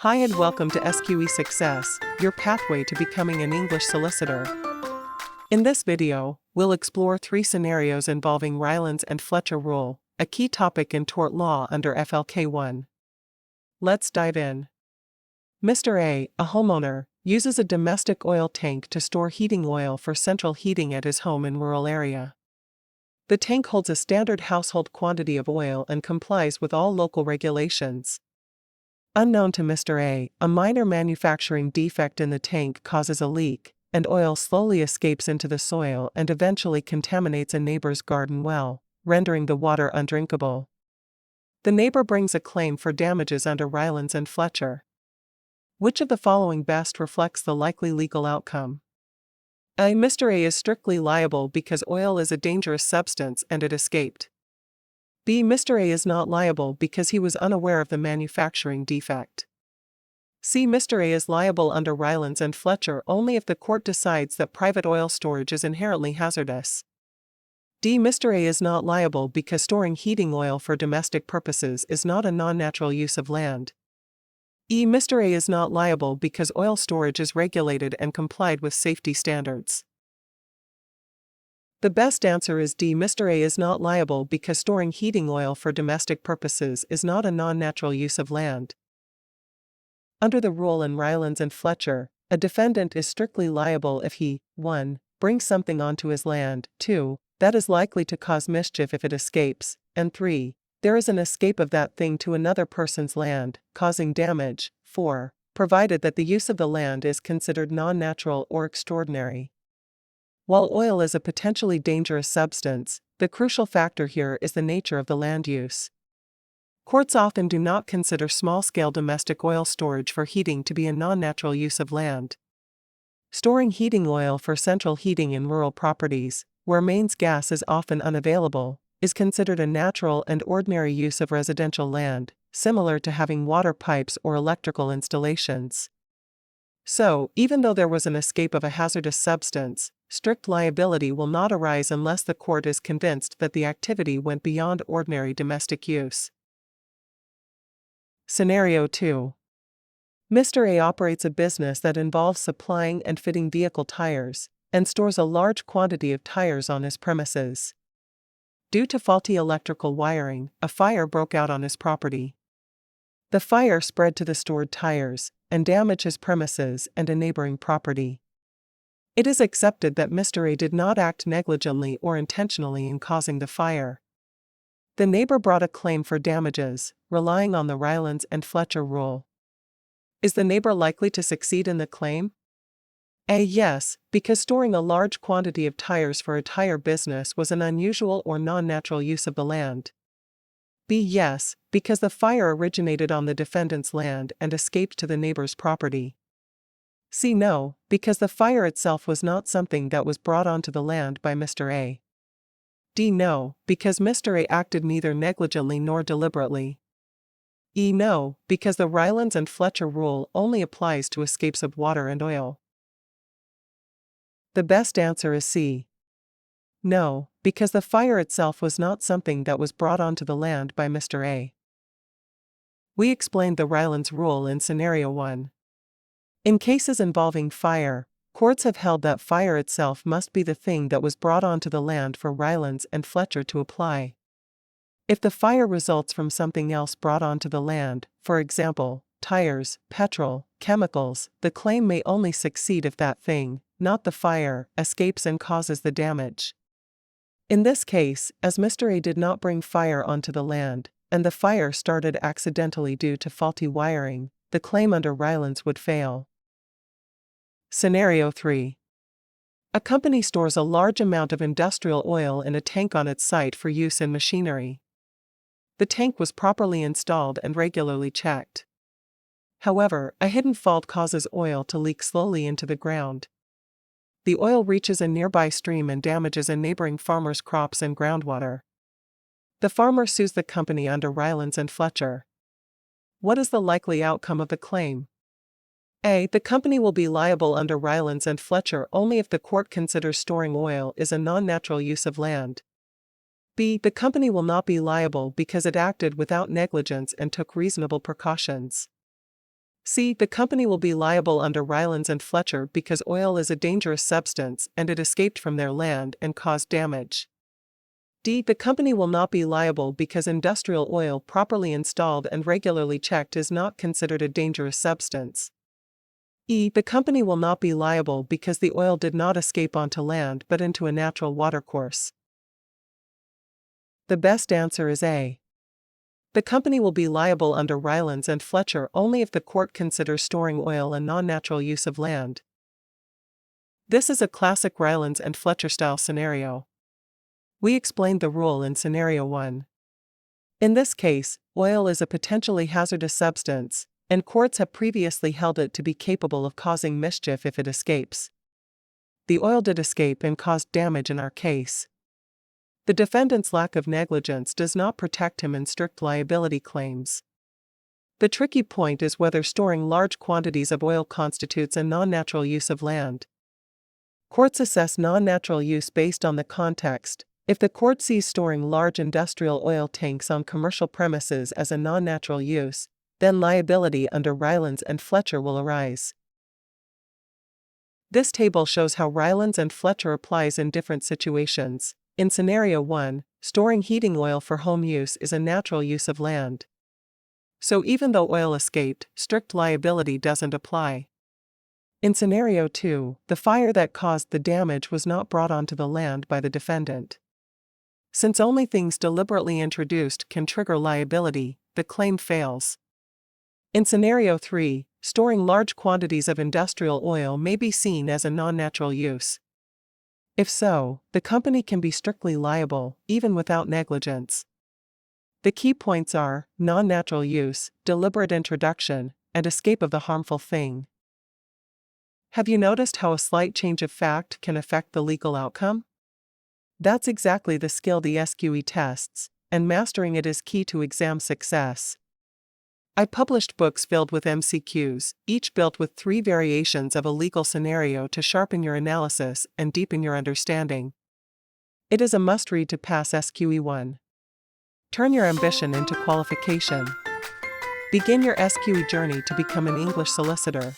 Hi and welcome to SQE Success, your pathway to becoming an English solicitor. In this video, we'll explore 3 scenarios involving Rylands and Fletcher rule, a key topic in tort law under FLK 1. Let's dive in. Mr. A homeowner, uses a domestic oil tank to store heating oil for central heating at his home in rural area. The tank holds a standard household quantity of oil and complies with all local regulations. Unknown to Mr. A minor manufacturing defect in the tank causes a leak, and oil slowly escapes into the soil and eventually contaminates a neighbor's garden well, rendering the water undrinkable. The neighbor brings a claim for damages under Rylands and Fletcher. Which of the following best reflects the likely legal outcome? A. Mr. A is strictly liable because oil is a dangerous substance and it escaped. B. Mr. A is not liable because he was unaware of the manufacturing defect. C. Mr. A is liable under Rylands and Fletcher only if the court decides that private oil storage is inherently hazardous. D. Mr. A is not liable because storing heating oil for domestic purposes is not a non-natural use of land. E. Mr. A is not liable because oil storage is regulated and complied with safety standards. The best answer is D. Mr. A is not liable because storing heating oil for domestic purposes is not a non-natural use of land. Under the rule in Rylands and Fletcher, a defendant is strictly liable if he 1. brings something onto his land, 2. that is likely to cause mischief if it escapes, and 3. there is an escape of that thing to another person's land, causing damage, 4. provided that the use of the land is considered non-natural or extraordinary. While oil is a potentially dangerous substance, the crucial factor here is the nature of the land use. Courts often do not consider small-scale domestic oil storage for heating to be a non-natural use of land. Storing heating oil for central heating in rural properties, where mains gas is often unavailable, is considered a natural and ordinary use of residential land, similar to having water pipes or electrical installations. So, even though there was an escape of a hazardous substance, strict liability will not arise unless the court is convinced that the activity went beyond ordinary domestic use. Scenario 2. Mr. A operates a business that involves supplying and fitting vehicle tires, and stores a large quantity of tires on his premises. Due to faulty electrical wiring, a fire broke out on his property. The fire spread to the stored tires, and damaged his premises and a neighboring property. It is accepted that Mr. A did not act negligently or intentionally in causing the fire. The neighbor brought a claim for damages, relying on the Rylands and Fletcher rule. Is the neighbor likely to succeed in the claim? A. Yes, because storing a large quantity of tires for a tire business was an unusual or non-natural use of the land. B. Yes, because the fire originated on the defendant's land and escaped to the neighbor's property. C. No, because the fire itself was not something that was brought onto the land by Mr. A. D. No, because Mr. A acted neither negligently nor deliberately. E. No, because the Rylands and Fletcher rule only applies to escapes of water and oil. The best answer is C. No, because the fire itself was not something that was brought onto the land by Mr. A. We explained the Rylands rule in Scenario 1. In cases involving fire, courts have held that fire itself must be the thing that was brought onto the land for Rylands and Fletcher to apply. If the fire results from something else brought onto the land, for example, tires, petrol, chemicals, the claim may only succeed if that thing, not the fire, escapes and causes the damage. In this case, as Mr. A did not bring fire onto the land, and the fire started accidentally due to faulty wiring, the claim under Rylands would fail. Scenario 3. A company stores a large amount of industrial oil in a tank on its site for use in machinery. The tank was properly installed and regularly checked. However, a hidden fault causes oil to leak slowly into the ground. The oil reaches a nearby stream and damages a neighboring farmer's crops and groundwater. The farmer sues the company under Rylands and Fletcher. What is the likely outcome of the claim? A. The company will be liable under Rylands and Fletcher only if the court considers storing oil is a non-natural use of land. B. The company will not be liable because it acted without negligence and took reasonable precautions. C. The company will be liable under Rylands and Fletcher because oil is a dangerous substance and it escaped from their land and caused damage. D. The company will not be liable because industrial oil properly installed and regularly checked is not considered a dangerous substance. E. The company will not be liable because the oil did not escape onto land but into a natural watercourse. The best answer is A. The company will be liable under Rylands and Fletcher only if the court considers storing oil a non-natural use of land. This is a classic Rylands and Fletcher style scenario. We explained the rule in Scenario 1. In this case, oil is a potentially hazardous substance, and courts have previously held it to be capable of causing mischief if it escapes. The oil did escape and caused damage in our case. The defendant's lack of negligence does not protect him in strict liability claims. The tricky point is whether storing large quantities of oil constitutes a non-natural use of land. Courts assess non-natural use based on the context. If the court sees storing large industrial oil tanks on commercial premises as a non-natural use, then liability under Rylands and Fletcher will arise. This table shows how Rylands and Fletcher applies in different situations. In Scenario 1, storing heating oil for home use is a natural use of land. So even though oil escaped, strict liability doesn't apply. In Scenario 2, the fire that caused the damage was not brought onto the land by the defendant. Since only things deliberately introduced can trigger liability, the claim fails. In Scenario 3, storing large quantities of industrial oil may be seen as a non-natural use. If so, the company can be strictly liable, even without negligence. The key points are non-natural use, deliberate introduction, and escape of the harmful thing. Have you noticed how a slight change of fact can affect the legal outcome? That's exactly the skill the SQE tests, and mastering it is key to exam success. I published books filled with MCQs, each built with 3 variations of a legal scenario to sharpen your analysis and deepen your understanding. It is a must-read to pass SQE 1. Turn your ambition into qualification. Begin your SQE journey to become an English solicitor.